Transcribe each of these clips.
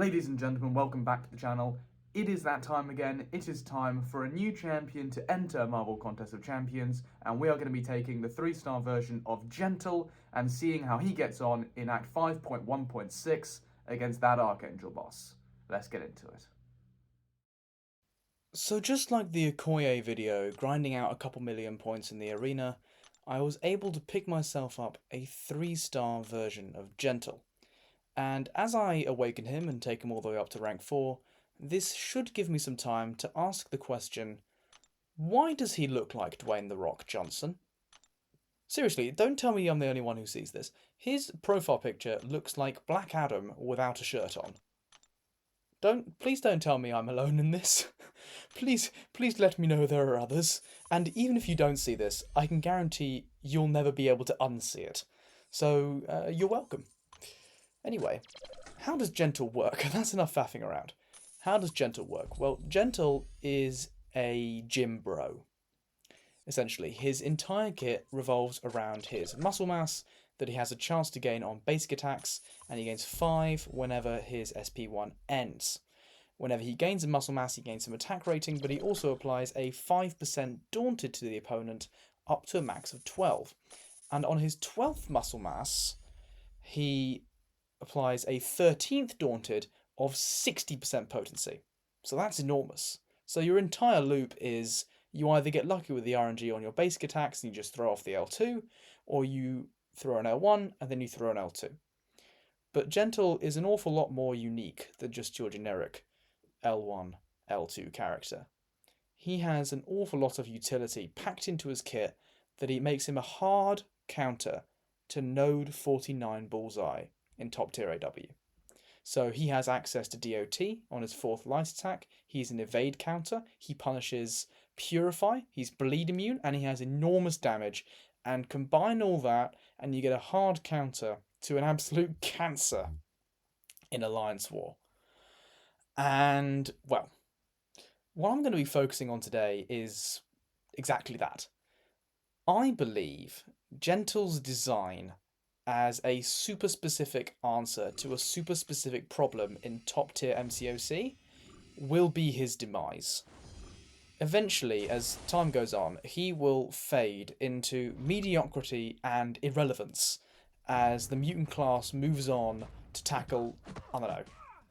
Ladies and gentlemen, welcome back to the channel. It is that time again. It is time for a new champion to enter Marvel Contest of Champions, and we are going to be taking the 3-star version of Kittl and seeing how he gets on in Act 5.1.6 against that Archangel boss. Let's get into it. So just like the Recoil video, grinding out a couple million points in the arena, I was able to pick myself up a 3-star version of Kittl. And as I awaken him and take him all the way up to rank 4, this should give me some time to ask the question, why does he look like Dwayne "The Rock" Johnson? Seriously, don't tell me I'm the only one who sees this. His profile picture looks like Black Adam without a shirt on. Please don't tell me I'm alone in this. Please let me know there are others. And even if you don't see this, I can guarantee you'll never be able to unsee it. So, you're welcome. Anyway, how does Kittl work? That's enough faffing around. How does Kittl work? Well, Kittl is a gym bro. Essentially, his entire kit revolves around his muscle mass that he has a chance to gain on basic attacks, and he gains 5 whenever his SP1 ends. Whenever he gains a muscle mass, he gains some attack rating, but he also applies a 5% daunted to the opponent up to a max of 12. And on his 12th muscle mass, he applies a 13th daunted of 60% potency. So that's enormous. So your entire loop is you either get lucky with the RNG on your basic attacks and you just throw off the L2, or you throw an L1 and then you throw an L2. But Kittl is an awful lot more unique than just your generic L1, L2 character. He has an awful lot of utility packed into his kit that it makes him a hard counter to Node 49 Bullseye in top tier AW. So he has access to DOT on his 4th light attack, he's an evade counter, he punishes Purify, he's bleed immune, and he has enormous damage, and combine all that and you get a hard counter to an absolute cancer in Alliance War. And, well, what I'm going to be focusing on today is exactly that. I believe Kittl's design as a super specific answer to a super specific problem in top tier MCOC will be his demise. Eventually, as time goes on, he will fade into mediocrity and irrelevance as the mutant class moves on to tackle, I don't know,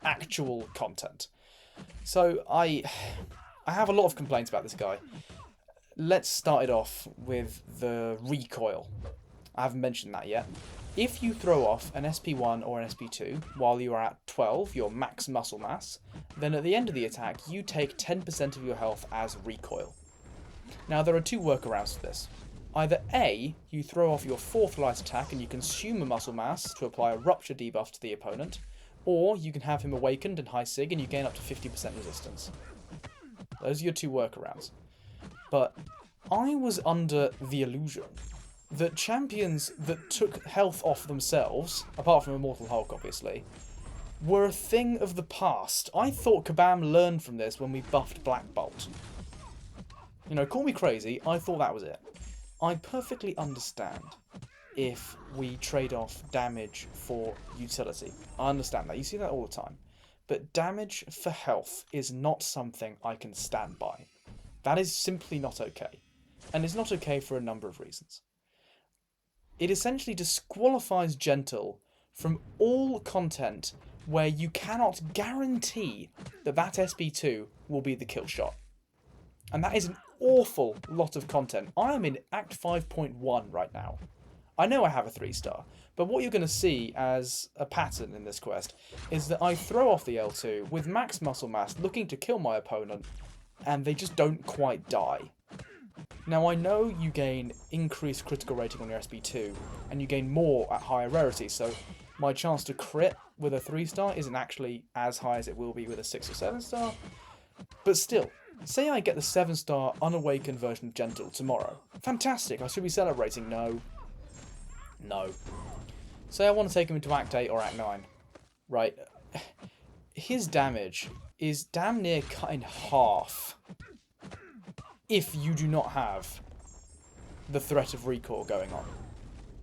actual content. So I have a lot of complaints about this guy. Let's start it off with the Recoil. I haven't mentioned that yet. If you throw off an SP1 or an SP2 while you are at 12, your max muscle mass, then at the end of the attack you take 10% of your health as Recoil. Now there are 2 workarounds to this. Either A, you throw off your 4th light attack and you consume a muscle mass to apply a rupture debuff to the opponent, or you can have him awakened and high sig and you gain up to 50% resistance. Those are your 2 workarounds. But I was under the illusion that champions that took health off themselves, apart from Immortal Hulk obviously, were a thing of the past. I thought Kabam learned from this when we buffed Black Bolt. You know, call me crazy, I thought that was it. I perfectly understand if we trade off damage for utility. I understand that, you see that all the time. But damage for health is not something I can stand by. That is simply not okay. And it's not okay for a number of reasons. It essentially disqualifies Kittl from all content where you cannot guarantee that that SP2 will be the kill shot. And that is an awful lot of content. I am in Act 5.1 right now. I know I have a 3-star, but what you're going to see as a pattern in this quest is that I throw off the L2 with max muscle mass looking to kill my opponent, and they just don't quite die. Now I know you gain increased critical rating on your SP2, and you gain more at higher rarity, so my chance to crit with a 3-star isn't actually as high as it will be with a 6 or 7-star, but still, say I get the 7-star unawakened version of Kittl tomorrow. Fantastic, I should be celebrating. No. Say I want to take him into Act 8 or Act 9. Right, his damage is damn near cut in half if you do not have the threat of recoil going on.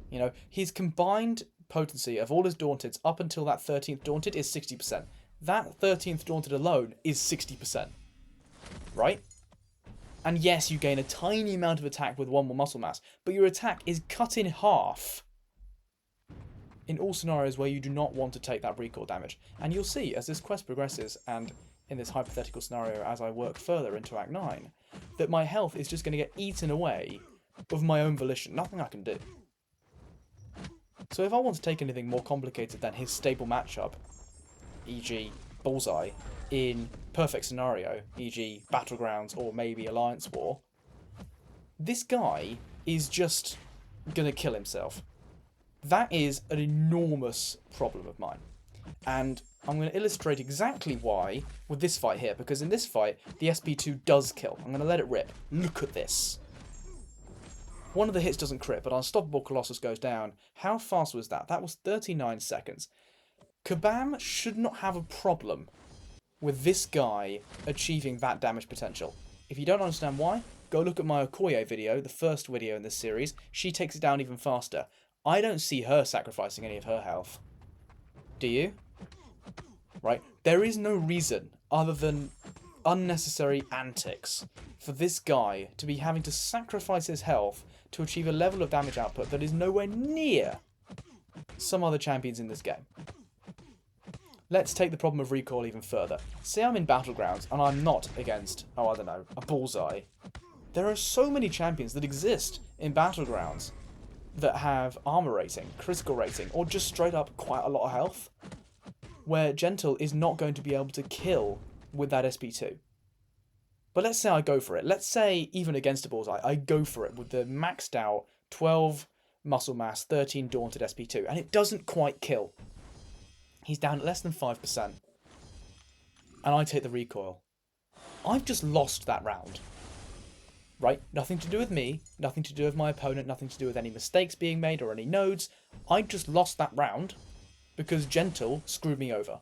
You know, his combined potency of all his Daunteds up until that 13th Daunted is 60%. that 13th Daunted alone is 60%. Right? And yes, you gain a tiny amount of attack with 1 more muscle mass, but your attack is cut in half in all scenarios where you do not want to take that recoil damage. And you'll see as this quest progresses, and in this hypothetical scenario as I work further into Act 9, that my health is just going to get eaten away of my own volition. Nothing I can do. So if I want to take anything more complicated than his stable matchup, e.g. Bullseye, in perfect scenario, e.g. Battlegrounds or maybe Alliance War, this guy is just going to kill himself. That is an enormous problem of mine. And I'm going to illustrate exactly why with this fight here, because in this fight, the SP2 does kill. I'm going to let it rip. Look at this. One of the hits doesn't crit, but Unstoppable Colossus goes down. How fast was that? That was 39 seconds. Kabam should not have a problem with this guy achieving that damage potential. If you don't understand why, go look at my Okoye video, the first video in this series. She takes it down even faster. I don't see her sacrificing any of her health. Do you? Right? There is no reason other than unnecessary antics for this guy to be having to sacrifice his health to achieve a level of damage output that is nowhere near some other champions in this game. Let's take the problem of recoil even further. Say I'm in Battlegrounds and I'm not against, oh I don't know, a Bullseye. There are so many champions that exist in Battlegrounds that have armor rating, critical rating, or just straight up quite a lot of health, where Gentle is not going to be able to kill with that SP2. But let's say I go for it. Let's say, even against a Bullseye, I go for it with the maxed out 12 muscle mass, 13 Daunted SP2, and it doesn't quite kill. He's down at less than 5%. And I take the recoil. I've just lost that round. Right? Nothing to do with me, nothing to do with my opponent, nothing to do with any mistakes being made or any nodes. I just lost that round because Gentle screwed me over.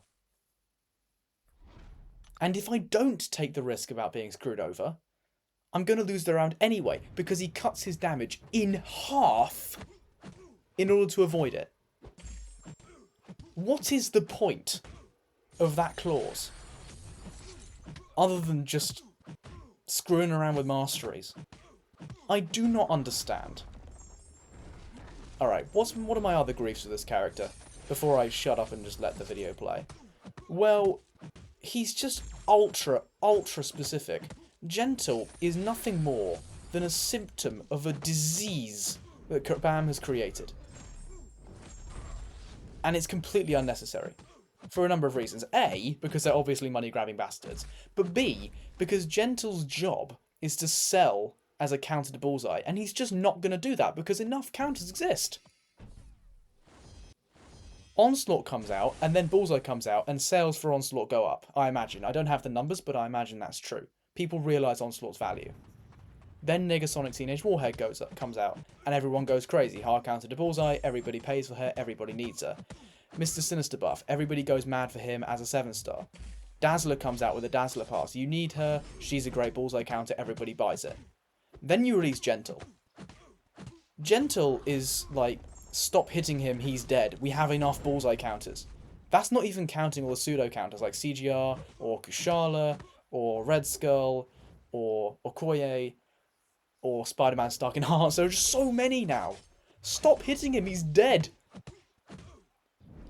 And if I don't take the risk about being screwed over, I'm going to lose the round anyway because he cuts his damage in half in order to avoid it. What is the point of that clause? Other than just screwing around with masteries. I do not understand. Alright, what are my other griefs with this character? Before I shut up and just let the video play. Well, he's just ultra specific. Gentle is nothing more than a symptom of a disease that Kabam has created. And it's completely unnecessary. For a number of reasons. A, because they're obviously money-grabbing bastards. But B, because Gentle's job is to sell as a counter to Bullseye. And he's just not going to do that because enough counters exist. Onslaught comes out, and then Bullseye comes out, and sales for Onslaught go up, I imagine. I don't have the numbers, but I imagine that's true. People realise Onslaught's value. Then Negasonic Teenage Warhead comes out, and everyone goes crazy. Hard counter to Bullseye, everybody pays for her, everybody needs her. Mr. Sinister buff, everybody goes mad for him as a 7-star. Dazzler comes out with a Dazzler pass. You need her, she's a great Bullseye counter, everybody buys it. Then you release Gentle. Gentle is like, stop hitting him, he's dead. We have enough Bullseye counters. That's not even counting all the pseudo counters like CGR, or Kushala, or Red Skull, or Okoye, or Spider-Man Stuck in Hearts. There are just so many now. Stop hitting him, he's dead.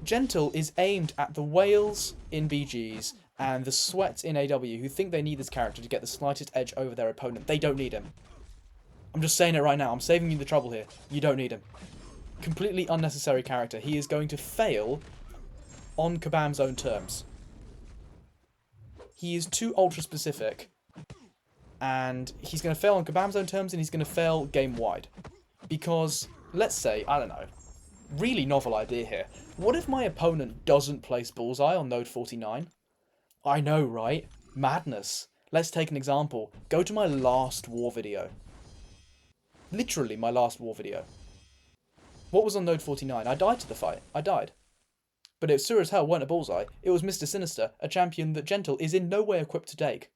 Gentle is aimed at the whales in BGs and the sweats in AW who think they need this character to get the slightest edge over their opponent. They don't need him. I'm just saying it right now. I'm saving you the trouble here. You don't need him. Completely unnecessary character. He is going to fail on Kabam's own terms. He is too ultra-specific. And he's going to fail on Kabam's own terms and he's going to fail game-wide. Because, let's say, I don't know, really novel idea here. What if my opponent doesn't place Bullseye on node 49? I know, right? Madness. Let's take an example. Go to my last war video. Literally my last war video. What was on node 49? I died to the fight. I died. But it sure as hell weren't a Bullseye. It was Mr. Sinister, a champion that Gentle is in no way equipped to take.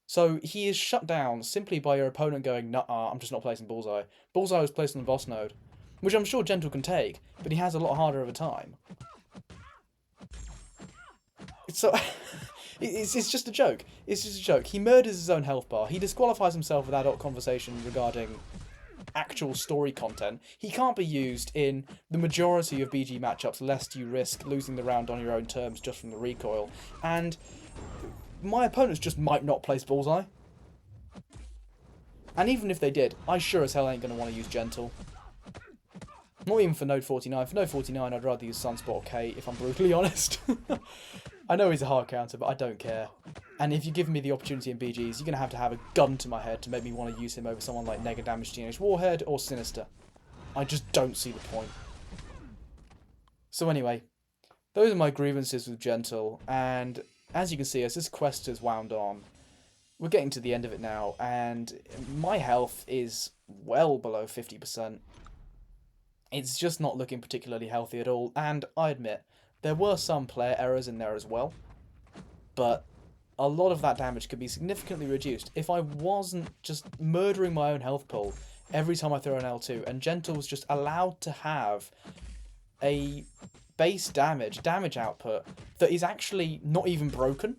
So he is shut down simply by your opponent going, nuh-uh, I'm just not placing Bullseye. Bullseye was placed on the boss node, which I'm sure Gentle can take, but he has a lot harder of a time. So it's just a joke. It's just a joke. He murders his own health bar. He disqualifies himself with adult conversation regarding actual story content. He can't be used in the majority of BG matchups lest you risk losing the round on your own terms just from the recoil. And my opponents just might not place Bullseye. And even if they did, I sure as hell ain't going to want to use Gentle. Not even for Node 49. For Node 49, I'd rather use Sunspot or K, if I'm brutally honest. I know he's a hard counter, but I don't care. And if you give me the opportunity in BGs, you're going to have a gun to my head to make me want to use him over someone like Nega Damage Teenage Warhead or Sinister. I just don't see the point. So anyway, those are my grievances with Gentle, and as you can see, as this quest has wound on, we're getting to the end of it now, and my health is well below 50%. It's just not looking particularly healthy at all, and I admit, there were some player errors in there as well, but a lot of that damage could be significantly reduced if I wasn't just murdering my own health pool every time I throw an L2, and Gentle was just allowed to have a base damage output that is actually not even broken.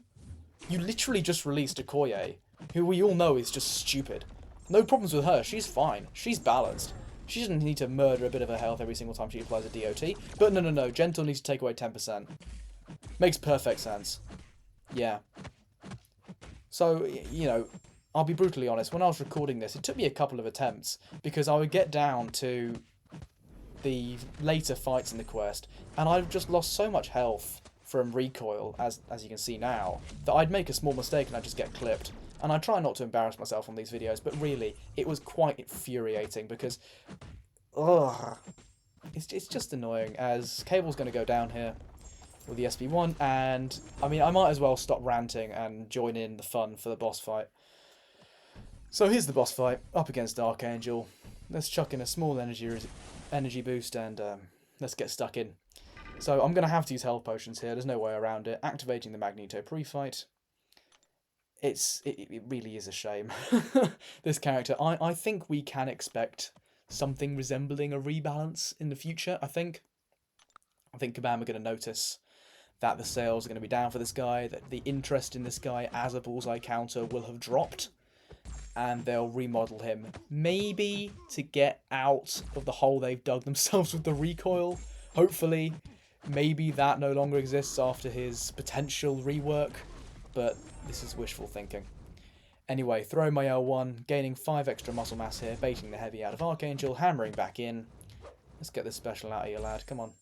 You literally just released a Koye, who we all know is just stupid. No problems with her, she's fine, she's balanced. She doesn't need to murder a bit of her health every single time she applies a DOT. But no, Gentle needs to take away 10%. Makes perfect sense. Yeah. So, you know, I'll be brutally honest, when I was recording this, it took me a couple of attempts, because I would get down to the later fights in the quest, and I've just lost so much health from recoil, as you can see now, that I'd make a small mistake and I'd just get clipped. And I try not to embarrass myself on these videos, but really, it was quite infuriating because, it's just annoying, as Cable's going to go down here with the SB1, and, I mean, I might as well stop ranting and join in the fun for the boss fight. So here's the boss fight, up against Archangel. Let's chuck in a small energy boost, and let's get stuck in. So I'm going to have to use health potions here, there's no way around it. Activating the Magneto pre-fight. It really is a shame, this character. I think we can expect something resembling a rebalance in the future, I think. I think Kabam are going to notice that the sales are going to be down for this guy, that the interest in this guy as a Bullseye counter will have dropped, and they'll remodel him. Maybe to get out of the hole they've dug themselves with the recoil, hopefully. Maybe that no longer exists after his potential rework, but this is wishful thinking. Anyway, throw my L1, gaining 5 extra muscle mass here, baiting the heavy out of Archangel, hammering back in. Let's get this special out of you, lad, come on.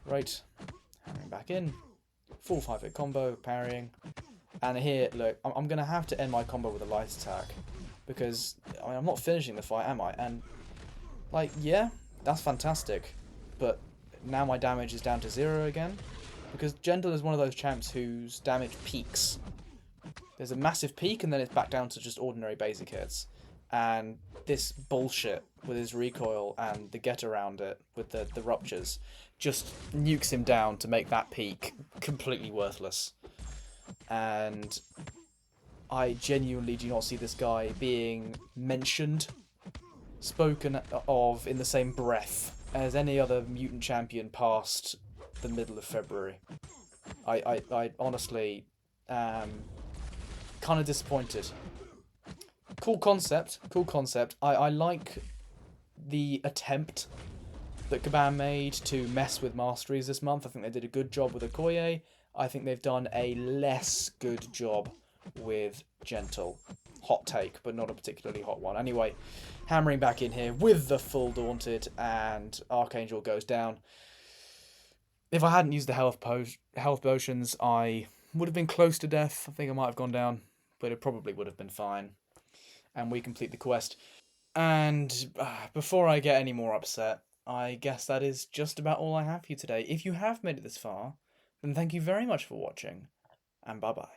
Right, hammering back in. Full 5-hit combo, parrying. And here, look, I'm going to have to end my combo with a light attack, because I mean, I'm not finishing the fight, am I? And, like, yeah, that's fantastic, but now my damage is down to 0 again. Because Gentle is one of those champs whose damage peaks. There's a massive peak and then it's back down to just ordinary basic hits. And this bullshit with his recoil and the get around it with the ruptures just nukes him down to make that peak completely worthless. And I genuinely do not see this guy being mentioned, spoken of in the same breath as any other mutant champion past the middle of February. I honestly am kind of disappointed. Cool concept. I like the attempt that Kabam made to mess with masteries this month. I think they did a good job with Okoye. I think they've done a less good job with Gentle. Hot take, but not a particularly hot one. Anyway, hammering back in here with the full Daunted, and Archangel goes down. If I hadn't used the health potions, I would have been close to death. I think I might have gone down, but it probably would have been fine. And we complete the quest. And before I get any more upset, I guess that is just about all I have for you today. If you have made it this far, then thank you very much for watching, and bye-bye.